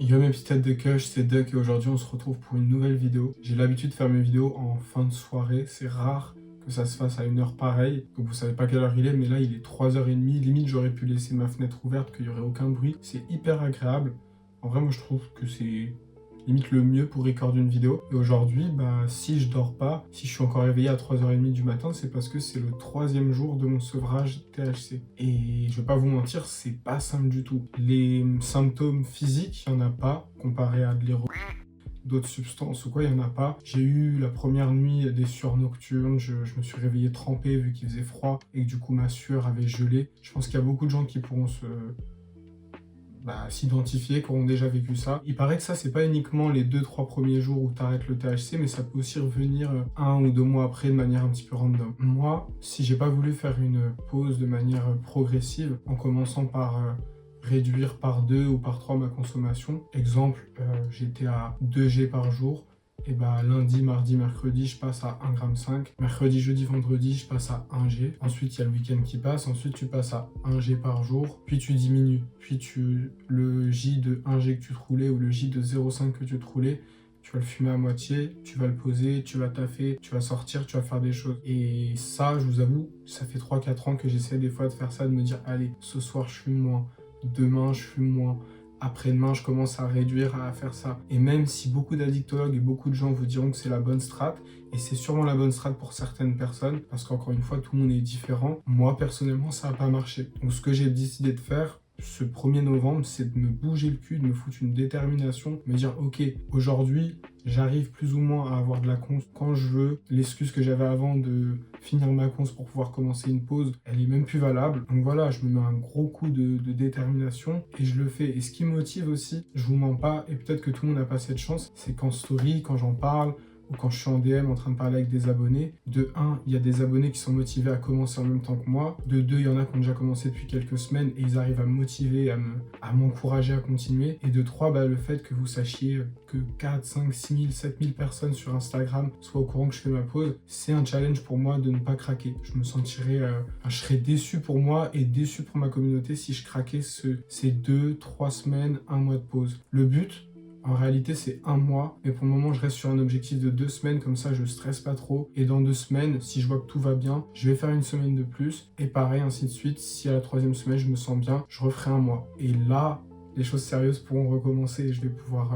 Yo mes petites têtes de queues, c'est Duck et aujourd'hui on se retrouve pour une nouvelle vidéo. J'ai l'habitude de faire mes vidéos en fin de soirée, c'est rare que ça se fasse à une heure pareille. Donc vous savez pas quelle heure il est, mais là il est 3h30, limite j'aurais pu laisser ma fenêtre ouverte, qu'il y aurait aucun bruit. C'est hyper agréable. En vrai moi je trouve que c'est limite le mieux pour recorder une vidéo. Et aujourd'hui, si je dors pas, si je suis encore réveillé à 3h30 du matin, c'est parce que c'est le 3e jour de mon sevrage THC. Et je vais pas vous mentir, c'est pas simple du tout. Les symptômes physiques, il y en a pas, comparé à de l'héroïne, d'autres substances ou quoi, il n'y en a pas. J'ai eu la première nuit des sueurs nocturnes, je me suis réveillé trempé vu qu'il faisait froid et que du coup ma sueur avait gelé. Je pense qu'il y a beaucoup de gens qui pourront s'identifier, qui auront déjà vécu ça. Il paraît que ça, c'est pas uniquement les 2-3 premiers jours où tu arrêtes le THC, mais ça peut aussi revenir 1 ou 2 mois après de manière un petit peu random. Moi, si j'ai pas voulu faire une pause de manière progressive, en commençant par réduire par 2 ou par 3 ma consommation, exemple, j'étais à 2 G par jour, et lundi, mardi, mercredi, je passe à 1,5 g. Mercredi, jeudi, vendredi, je passe à 1 G. Ensuite, il y a le week-end qui passe. Ensuite, tu passes à 1 G par jour. Puis tu diminues. Puis le J de 1 G que tu te roulais ou le J de 0,5 que tu te roulais, tu vas le fumer à moitié, tu vas le poser, tu vas taffer, tu vas sortir, tu vas faire des choses. Et ça, je vous avoue, ça fait 3-4 ans que j'essaie des fois de faire ça, de me dire, allez, ce soir, je fume moins. Demain, je fume moins. Après-demain, je commence à réduire, à faire ça. Et même si beaucoup d'addictologues et beaucoup de gens vous diront que c'est la bonne strat, et c'est sûrement la bonne strat pour certaines personnes, parce qu'encore une fois, tout le monde est différent, moi, personnellement, ça n'a pas marché. Donc, ce que j'ai décidé de faire, ce 1er novembre, c'est de me bouger le cul, de me foutre une détermination, me dire, ok, aujourd'hui, j'arrive plus ou moins à avoir de la cons quand je veux. L'excuse que j'avais avant de finir ma cons pour pouvoir commencer une pause, elle est même plus valable. Donc voilà, je me mets un gros coup de détermination et je le fais. Et ce qui me motive aussi, je vous mens pas, et peut-être que tout le monde n'a pas cette chance, c'est qu'en story, quand j'en parle, ou quand je suis en DM en train de parler avec des abonnés, de 1, il y a des abonnés qui sont motivés à commencer en même temps que moi, de 2, il y en a qui ont déjà commencé depuis quelques semaines et ils arrivent à me motiver, à m'encourager à continuer, et de 3, le fait que vous sachiez que 4, 5, 6 000, 7 000 personnes sur Instagram soient au courant que je fais ma pause, c'est un challenge pour moi de ne pas craquer. Je me sentirais, je serais déçu pour moi et déçu pour ma communauté si je craquais ces 2, 3 semaines, 1 mois de pause. Le but, en réalité, c'est 1 mois, mais pour le moment, je reste sur un objectif de 2 semaines, comme ça, je stresse pas trop. Et dans 2 semaines, si je vois que tout va bien, je vais faire une semaine de plus. Et pareil, ainsi de suite, si à la 3e semaine, je me sens bien, je referai 1 mois. Et là, les choses sérieuses pourront recommencer et je vais pouvoir,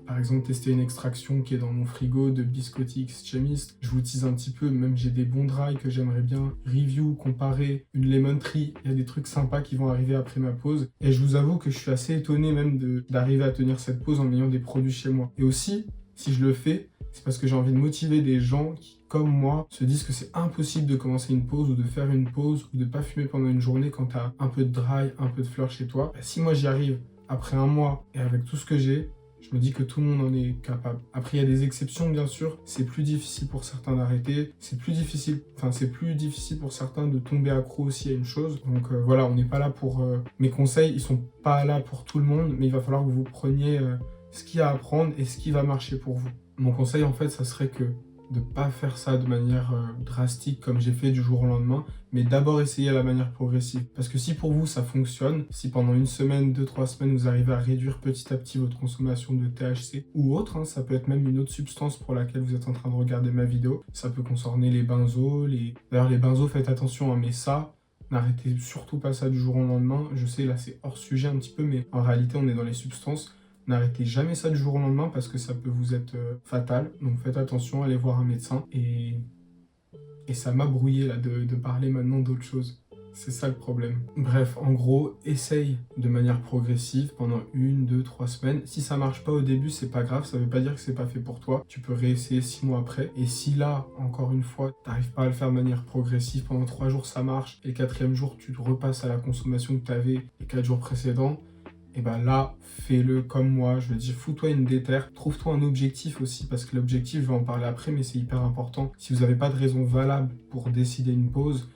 par exemple, tester une extraction qui est dans mon frigo de Biscotti Extremist. Je vous tease un petit peu, même j'ai des bons dry que j'aimerais bien review, comparer, une lemon tree. Il y a des trucs sympas qui vont arriver après ma pause. Et je vous avoue que je suis assez étonné même d'arriver à tenir cette pause en ayant des produits chez moi. Et aussi, si je le fais, c'est parce que j'ai envie de motiver des gens qui, comme moi, se disent que c'est impossible de commencer une pause ou de faire une pause ou de pas fumer pendant une journée quand tu as un peu de dry, un peu de fleurs chez toi. Si moi j'y arrive après 1 mois et avec tout ce que j'ai, je me dis que tout le monde en est capable. Après, il y a des exceptions, bien sûr. C'est plus difficile pour certains d'arrêter. C'est plus difficile pour certains de tomber accro aussi à une chose. Donc voilà, on n'est pas là pour... Mes conseils, ils sont pas là pour tout le monde, mais il va falloir que vous preniez ce qu'il y a à prendre et ce qui va marcher pour vous. Mon conseil, en fait, ça serait que de pas faire ça de manière drastique comme j'ai fait du jour au lendemain, mais d'abord essayer à la manière progressive. Parce que si pour vous ça fonctionne, si pendant 1 semaine, 2-3 semaines, vous arrivez à réduire petit à petit votre consommation de THC ou autre, ça peut être même une autre substance pour laquelle vous êtes en train de regarder ma vidéo, ça peut concerner les benzos, D'ailleurs les benzos, faites attention, mais ça, n'arrêtez surtout pas ça du jour au lendemain. Je sais, là c'est hors sujet un petit peu, mais en réalité on est dans les substances. N'arrêtez jamais ça du jour au lendemain parce que ça peut vous être fatal. Donc faites attention, allez voir un médecin. Et ça m'a brouillé là de parler maintenant d'autre chose. C'est ça le problème. Bref, en gros, essaye de manière progressive pendant 1, 2, 3 semaines. Si ça marche pas au début, c'est pas grave, ça veut pas dire que c'est pas fait pour toi. Tu peux réessayer 6 mois après. Et si là, encore une fois, t'arrives pas à le faire de manière progressive, pendant 3 jours ça marche, et le 4e jour tu repasses à la consommation que tu avais les 4 jours précédents, et là, fais-le comme moi. Je veux dire, fous-toi une déterre. Trouve-toi un objectif aussi, parce que l'objectif, je vais en parler après, mais c'est hyper important. Si vous n'avez pas de raison valable pour décider une pause,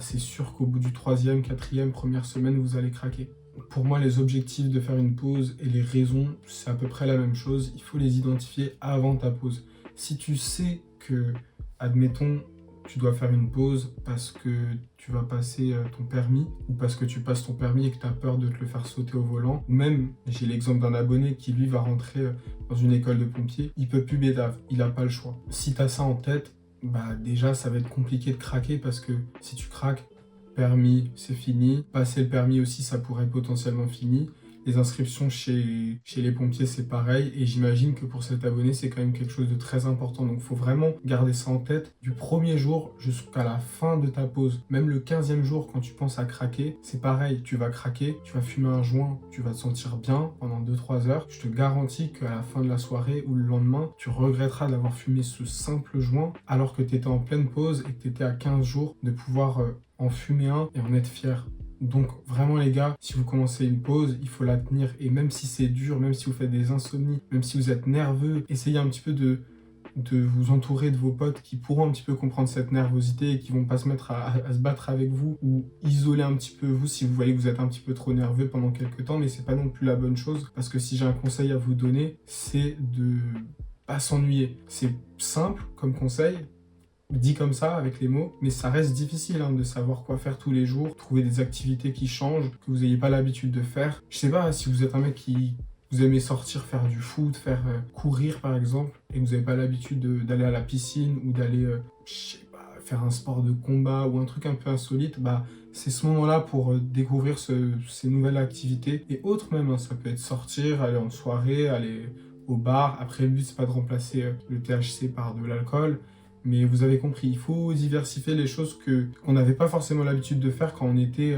c'est sûr qu'au bout du 3e, 4e, première semaine, vous allez craquer. Pour moi, les objectifs de faire une pause et les raisons, c'est à peu près la même chose. Il faut les identifier avant ta pause. Si tu sais que, admettons, tu dois faire une pause parce que tu vas passer ton permis ou parce que tu passes ton permis et que tu as peur de te le faire sauter au volant. Ou même, j'ai l'exemple d'un abonné qui lui va rentrer dans une école de pompiers, il peut plus bédave, il n'a pas le choix. Si tu as ça en tête, bah déjà ça va être compliqué de craquer parce que si tu craques, permis, c'est fini. Passer le permis aussi, ça pourrait être potentiellement fini. Les inscriptions chez les pompiers, c'est pareil. Et j'imagine que pour cet abonné, c'est quand même quelque chose de très important. Donc, il faut vraiment garder ça en tête du premier jour jusqu'à la fin de ta pause. Même le 15e jour, quand tu penses à craquer, c'est pareil. Tu vas craquer, tu vas fumer un joint, tu vas te sentir bien pendant 2-3 heures. Je te garantis qu'à la fin de la soirée ou le lendemain, tu regretteras d'avoir fumé ce simple joint alors que tu étais en pleine pause et que tu étais à 15 jours de pouvoir en fumer un et en être fier. Donc vraiment les gars, si vous commencez une pause, il faut la tenir. Et même si c'est dur, même si vous faites des insomnies, même si vous êtes nerveux, essayez un petit peu de vous entourer de vos potes qui pourront un petit peu comprendre cette nervosité et qui vont pas se mettre à se battre avec vous ou isoler un petit peu vous si vous voyez que vous êtes un petit peu trop nerveux pendant quelques temps. Mais c'est pas non plus la bonne chose parce que si j'ai un conseil à vous donner, c'est de pas s'ennuyer. C'est simple comme conseil, dit comme ça, avec les mots, mais ça reste difficile de savoir quoi faire tous les jours, trouver des activités qui changent, que vous n'ayez pas l'habitude de faire. Je sais pas, si vous êtes un mec qui vous aimez sortir, faire du foot, faire courir par exemple, et que vous n'avez pas l'habitude d'aller à la piscine ou d'aller, je sais pas, faire un sport de combat ou un truc un peu insolite, bah c'est ce moment-là pour découvrir ces nouvelles activités, et autres même, ça peut être sortir, aller en soirée, aller au bar. Après, le but, c'est pas de remplacer le THC par de l'alcool, mais vous avez compris, il faut diversifier les choses qu'on n'avait pas forcément l'habitude de faire quand on était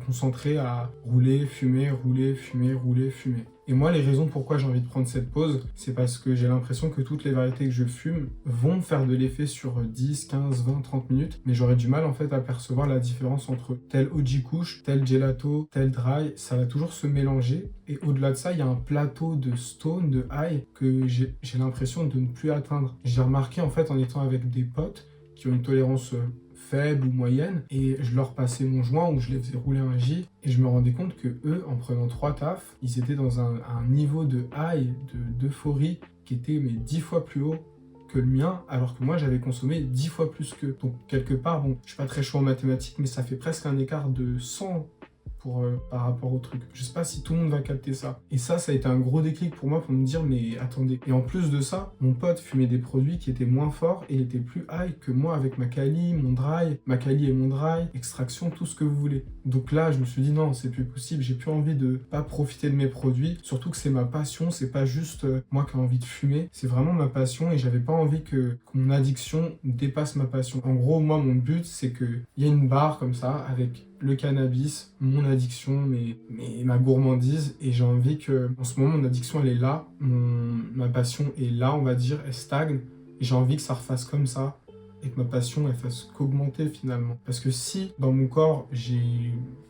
concentré à rouler, fumer, rouler, fumer, rouler, fumer. Et moi, les raisons pourquoi j'ai envie de prendre cette pause, c'est parce que j'ai l'impression que toutes les variétés que je fume vont faire de l'effet sur 10, 15, 20, 30 minutes, mais j'aurais du mal en fait à percevoir la différence entre tel OG Kush, tel gelato, tel dry. Ça va toujours se mélanger. Et au-delà de ça, il y a un plateau de stone, de high, que j'ai l'impression de ne plus atteindre. J'ai remarqué en fait en étant avec des potes qui ont une tolérance faible ou moyenne, et je leur passais mon joint ou je les faisais rouler un J, et je me rendais compte que eux, en prenant 3 tafs, ils étaient dans un niveau de high, d'euphorie, qui était mais 10 fois plus haut que le mien, alors que moi j'avais consommé 10 fois plus qu'eux. Donc quelque part, bon, je suis pas très chaud en mathématiques, mais ça fait presque un écart de 100 par rapport au truc. Je sais pas si tout le monde va capter ça. Et ça a été un gros déclic pour moi pour me dire, mais attendez. Et en plus de ça, mon pote fumait des produits qui étaient moins forts et étaient plus high que moi avec ma Cali, mon dry, ma Cali et mon dry, extraction, tout ce que vous voulez. Donc là, je me suis dit, non, c'est plus possible. J'ai plus envie de pas profiter de mes produits. Surtout que c'est ma passion. C'est pas juste moi qui ai envie de fumer. C'est vraiment ma passion et j'avais pas envie que mon addiction dépasse ma passion. En gros, moi, mon but, c'est qu'il y ait une barre comme ça avec le cannabis, mon addiction, ma gourmandise, et j'ai envie que, en ce moment, mon addiction, elle est là, ma passion est là, on va dire, elle stagne, et j'ai envie que ça refasse comme ça, et que ma passion, elle fasse qu'augmenter finalement. Parce que si, dans mon corps,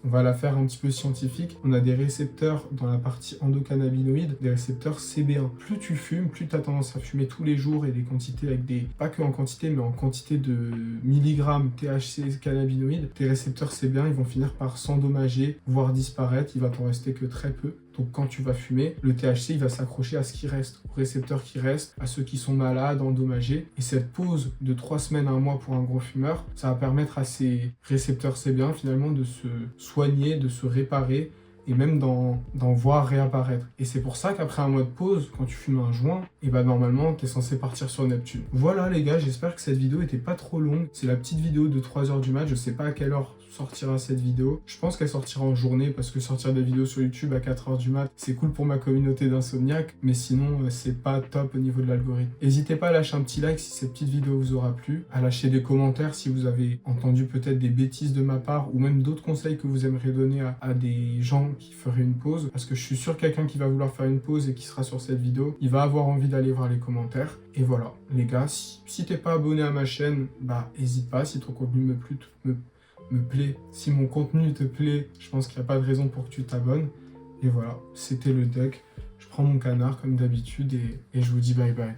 on va la faire un petit peu scientifique, on a des récepteurs dans la partie endocannabinoïde, des récepteurs CB1. Plus tu fumes, plus tu as tendance à fumer tous les jours et des quantités avec pas que en quantité, mais en quantité de milligrammes THC cannabinoïdes, tes récepteurs CB1, ils vont finir par s'endommager, voire disparaître, il va t'en rester que très peu. Donc quand tu vas fumer, le THC il va s'accrocher à ce qui reste, aux récepteurs qui restent, à ceux qui sont malades, endommagés. Et cette pause de 3 semaines à 1 mois pour un gros fumeur, ça va permettre à ces récepteurs CB1 finalement de se soigner, de se réparer et même d'en voir réapparaître. Et c'est pour ça qu'après un mois de pause, quand tu fumes un joint, et normalement t'es censé partir sur Neptune. Voilà les gars, j'espère que cette vidéo était pas trop longue. C'est la petite vidéo de 3h du mat, je sais pas à quelle heure sortira cette vidéo. Je pense qu'elle sortira en journée parce que sortir des vidéos sur YouTube à 4h du mat, c'est cool pour ma communauté d'insomniaques, mais sinon c'est pas top au niveau de l'algorithme. N'hésitez pas à lâcher un petit like si cette petite vidéo vous aura plu, à lâcher des commentaires si vous avez entendu peut-être des bêtises de ma part ou même d'autres conseils que vous aimeriez donner à des gens qui feraient une pause, parce que je suis sûr que quelqu'un qui va vouloir faire une pause et qui sera sur cette vidéo, il va avoir envie d'aller voir les commentaires. Et voilà, les gars, si t'es pas abonné à ma chaîne, hésite pas, si ton contenu me plaît, si mon contenu te plaît, je pense qu'il n'y a pas de raison pour que tu t'abonnes. Et voilà, c'était le deck. Je prends mon canard comme d'habitude et je vous dis bye bye.